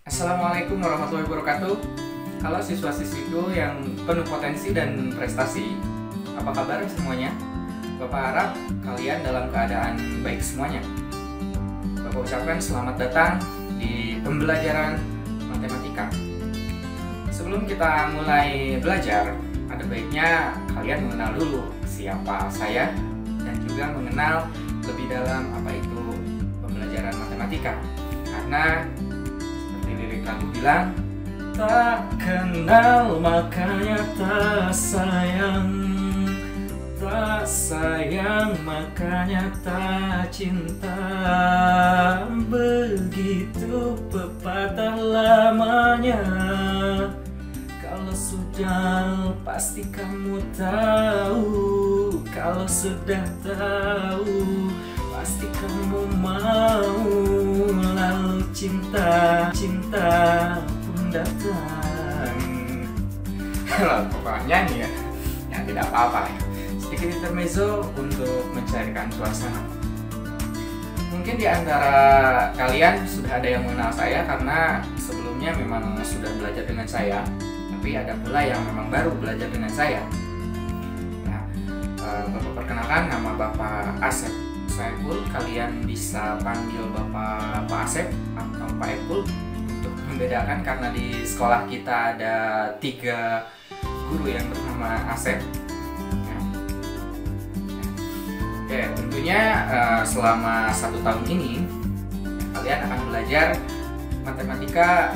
Assalamualaikum warahmatullahi wabarakatuh. Halo siswa-siswiku yang penuh potensi dan prestasi. Apa kabar semuanya? Bapak harap kalian dalam keadaan baik semuanya. Bapak ucapkan selamat datang di pembelajaran matematika. Sebelum kita mulai belajar, ada baiknya kalian mengenal dulu siapa saya dan juga mengenal lebih dalam apa itu pembelajaran matematika. Karena lirik lagu bilang, tak kenal makanya tak sayang, tak sayang makanya tak cinta. Begitu pepatah lamanya. Kalau sudah pasti kamu tahu, kalau sudah tahu pasti kamu mau. Lalu cinta pun datang. Kalau Bapak nyanyi ya tidak apa-apa ya. Sedikit intermezzo untuk mencairkan suasana. Mungkin di antara kalian sudah ada yang mengenal saya karena sebelumnya memang sudah belajar dengan saya. Tapi ada pula yang memang baru belajar dengan saya. Ya, Bapak perkenalkan, nama Bapak Asep Saiful. Kalian bisa panggil Bapak Asep atau Pak Epul untuk membedakan, karena di sekolah kita ada 3 guru yang bernama Asep. Ya. Oke, tentunya selama 1 tahun ini kalian akan belajar matematika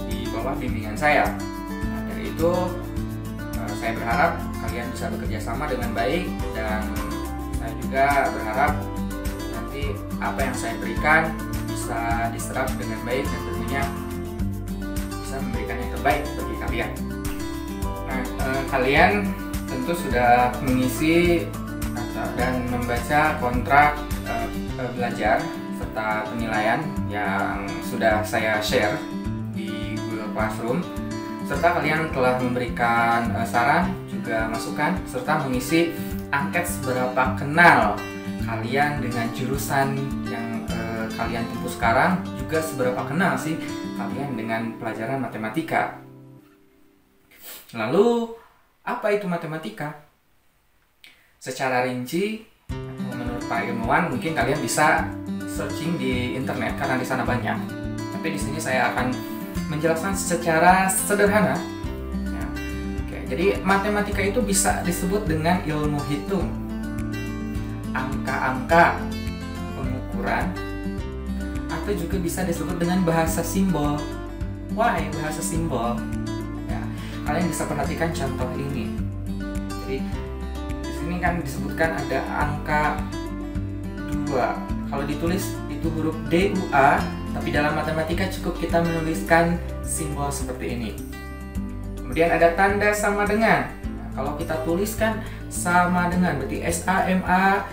di bawah bimbingan saya. Nah, dari itu saya berharap kalian bisa bekerja sama dengan baik, dan saya juga berharap nanti apa yang saya berikan bisa diserap dengan baik dan tentunya bisa memberikan yang terbaik bagi kalian. Nah, kalian tentu sudah mengisi dan membaca kontrak belajar serta penilaian yang sudah saya share di Google Classroom, serta kalian telah memberikan saran juga masukan serta mengisi angket seberapa kenal kalian dengan jurusan yang kalian tempuh sekarang, juga seberapa kenal sih kalian dengan pelajaran matematika. Lalu apa itu matematika? Secara rinci atau menurut Pak ilmuwan mungkin kalian bisa searching di internet karena di sana banyak. Tapi di sini saya akan menjelaskan secara sederhana. Ya. Oke, jadi matematika itu bisa disebut dengan ilmu hitung, angka-angka, pengukuran, atau juga bisa disebut dengan bahasa simbol. Why bahasa simbol? Ya, kalian bisa perhatikan contoh ini. Jadi di sini kan disebutkan ada angka 2. Kalau ditulis itu huruf DUA, tapi dalam matematika cukup kita menuliskan simbol seperti ini. Kemudian ada tanda sama dengan. Nah, kalau kita tuliskan sama dengan berarti SAMADENGAN,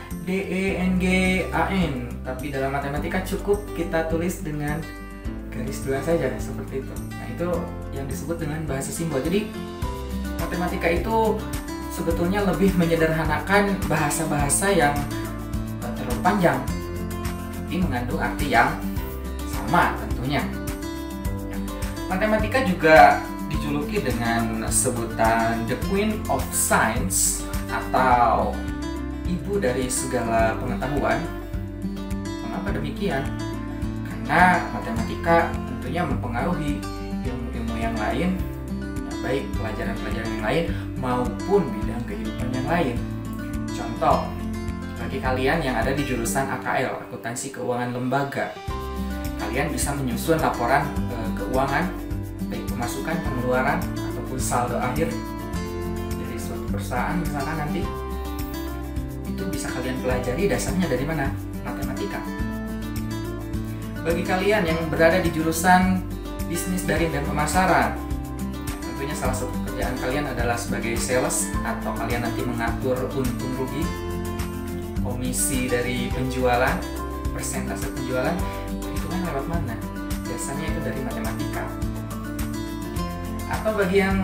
tapi dalam matematika cukup kita tulis dengan garis 2 saja seperti itu. Nah, itu yang disebut dengan bahasa simbol. Jadi matematika itu sebetulnya lebih menyederhanakan bahasa-bahasa yang terlalu panjang, tapi mengandung arti yang sama tentunya. Matematika juga dijuluki dengan sebutan The Queen of Science atau ibu dari segala pengetahuan. Mengapa demikian? Karena matematika tentunya mempengaruhi ilmu-ilmu yang lain, ya, baik pelajaran-pelajaran yang lain maupun bidang kehidupan yang lain. Contoh, bagi kalian yang ada di jurusan AKL, Akuntansi Keuangan Lembaga, kalian bisa menyusun laporan keuangan, baik pemasukan, pengeluaran, ataupun saldo akhir dari suatu perusahaan misalkan nanti. Itu bisa kalian pelajari dasarnya dari mana? Matematika. Bagi kalian yang berada di jurusan bisnis daring dan pemasaran, tentunya salah satu pekerjaan kalian adalah sebagai sales, atau kalian nanti mengatur untung rugi, komisi dari penjualan, persentase penjualan, perhitungan lewat mana? Dasarnya itu dari matematika. Atau bagi yang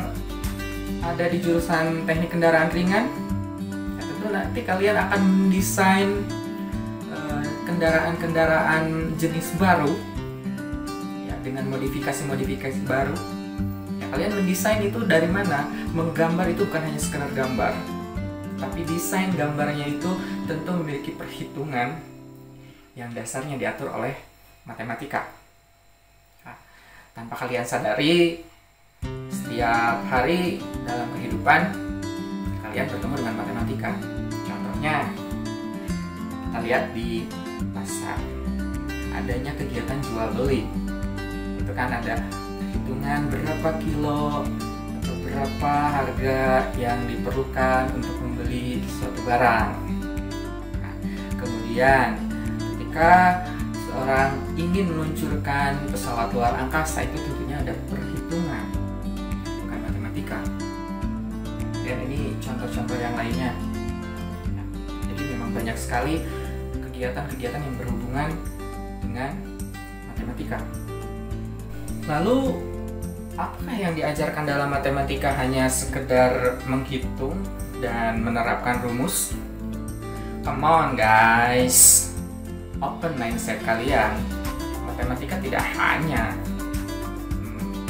ada di jurusan teknik kendaraan ringan, ya tentu nanti kalian akan mendesain kendaraan-kendaraan jenis baru, ya, dengan modifikasi-modifikasi baru. Ya, kalian mendesain itu dari mana? Menggambar itu bukan hanya sekedar gambar, tapi desain gambarnya itu tentu memiliki perhitungan yang dasarnya diatur oleh matematika. Nah, tanpa kalian sadari, setiap hari dalam kehidupan kalian bertemu dengan matematika. Contohnya, kita lihat di pasar, adanya kegiatan jual beli. Itu kan ada perhitungan berapa kilo atau berapa harga yang diperlukan untuk membeli suatu barang. Nah, kemudian ketika seorang ingin meluncurkan pesawat luar angkasa, itu tentunya ada perhitungan, bukan matematika. Dan ini contoh-contoh yang lainnya. Nah, jadi memang banyak sekali kegiatan-kegiatan yang berhubungan dengan matematika. Lalu, apakah yang diajarkan dalam matematika hanya sekedar menghitung dan menerapkan rumus? Come on guys, open mindset kalian. Matematika tidak hanya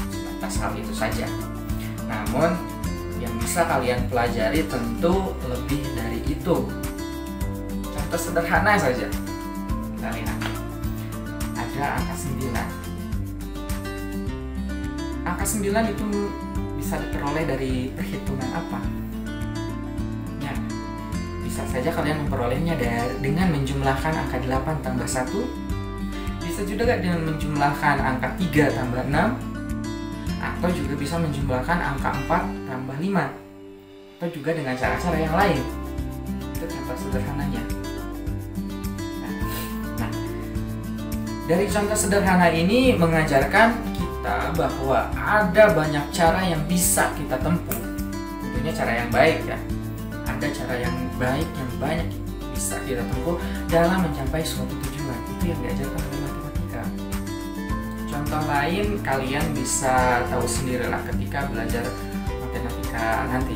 sebatas hal itu saja. Namun, yang bisa kalian pelajari tentu lebih dari itu. Contoh sederhana saja, kita lihat ada angka 9. Angka 9 itu bisa diperoleh dari perhitungan apa? Ya, bisa saja kalian memperolehnya dengan menjumlahkan angka 8 tambah 1. Bisa juga dengan menjumlahkan angka 3 tambah 6. Atau juga bisa menjumlahkan angka 4 tambah 5. Atau juga dengan cara-cara yang lain. Itu contoh sederhananya. Nah, dari contoh sederhana ini mengajarkan kita bahwa ada banyak cara yang bisa kita tempuh. Tentunya cara yang baik ya. Ada cara yang baik yang banyak bisa kita tempuh dalam mencapai suatu tujuan. Itu yang diajarkan oleh matematika. Contoh lain kalian bisa tahu sendirilah ketika belajar matematika nanti.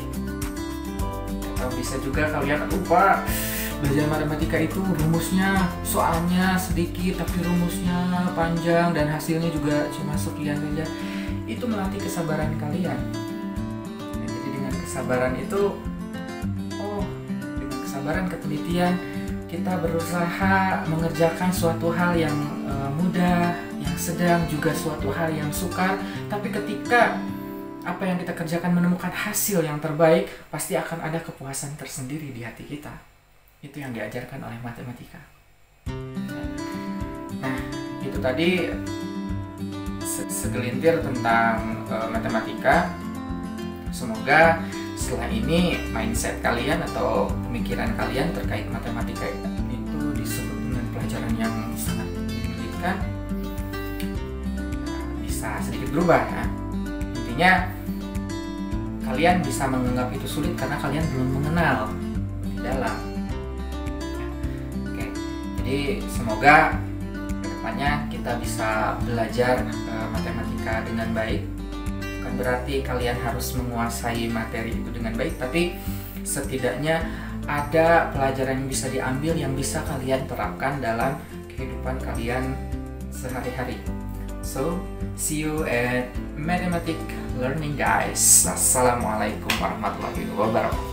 Atau bisa juga kalian lupa belajar matematika itu rumusnya soalnya sedikit tapi rumusnya panjang dan hasilnya juga cuma sekian saja. Itu melatih kesabaran kalian. Nah, jadi dengan kesabaran itu, dengan kesabaran, ketelitian, kita berusaha mengerjakan suatu hal yang mudah, yang sedang, juga suatu hal yang sukar. Tapi ketika apa yang kita kerjakan menemukan hasil yang terbaik, pasti akan ada kepuasan tersendiri di hati kita. Itu yang diajarkan oleh matematika. Nah, itu tadi segelintir tentang matematika. Semoga setelah ini mindset kalian atau pemikiran kalian terkait matematika itu disebut dengan pelajaran yang sangat menyulitkan, bisa sedikit berubah ya. Intinya kalian bisa menganggap itu sulit karena kalian belum mengenal lebih dalam. Jadi semoga kedepannya kita bisa belajar matematika dengan baik. Bukan berarti kalian harus menguasai materi itu dengan baik, tapi setidaknya ada pelajaran yang bisa diambil yang bisa kalian terapkan dalam kehidupan kalian sehari-hari. So, see you at Mathematics Learning guys. Assalamualaikum warahmatullahi wabarakatuh.